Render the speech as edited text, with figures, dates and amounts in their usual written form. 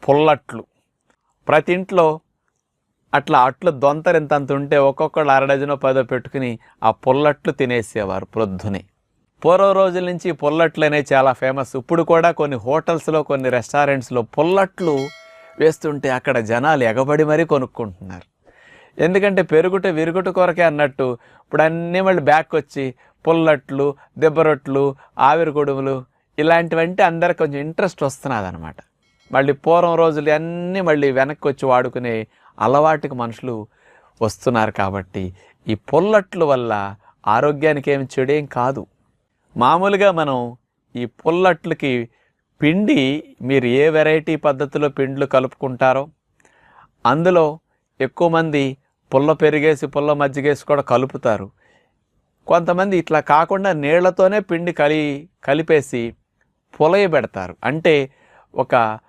పుల్లట్లు. ప్రతి ఇంట్లో అట్లా అట్లు దొంతరింతంత ఉంటే ఒక్కొక్కళ్ళు 1/2 డజనో 10 పెట్టుకుని ఆ పుల్లట్లు తినేసేవారు ప్రొద్దునే. పూర్వం రోజుల నుంచి పుల్లట్లు అనేవి చాలా ఫేమస్. ఇప్పుడు కూడా కొన్ని హోటల్స్లో, కొన్ని రెస్టారెంట్స్లో పుల్లట్లు వేస్తుంటే అక్కడ జనాలు ఎగబడి మరీ కొనుక్కుంటున్నారు. ఎందుకంటే పెరుగుట విరుగుట కొరకే అన్నట్టు ఇప్పుడు అన్నీ మళ్ళీ బ్యాక్ వచ్చి పుల్లట్లు, దెబ్బరొట్లు, ఆవిరి గొడుగులు ఇలాంటివంటే అందరికి కొంచెం ఇంట్రెస్ట్ వస్తున్నది అనమాట. మళ్ళీ పూర్వం రోజులు అన్నీ మళ్ళీ వెనక్కి వచ్చి వాడుకునే అలవాటుకి మనుషులు వస్తున్నారు. కాబట్టి ఈ పుల్లట్ల వల్ల ఆరోగ్యానికి ఏమి చెడేం కాదు. మామూలుగా మనం ఈ పుల్లట్లకి పిండి మీరు ఏ వెరైటీ పద్ధతిలో పిండ్లు కలుపుకుంటారో అందులో ఎక్కువ మంది పుల్ల పెరిగేసి పుల్ల మజ్జిగేసి కూడా కలుపుతారు. కొంతమంది ఇట్లా కాకుండా నీళ్లతోనే పిండి కలిపేసి పులయబెడతారు. అంటే ఒక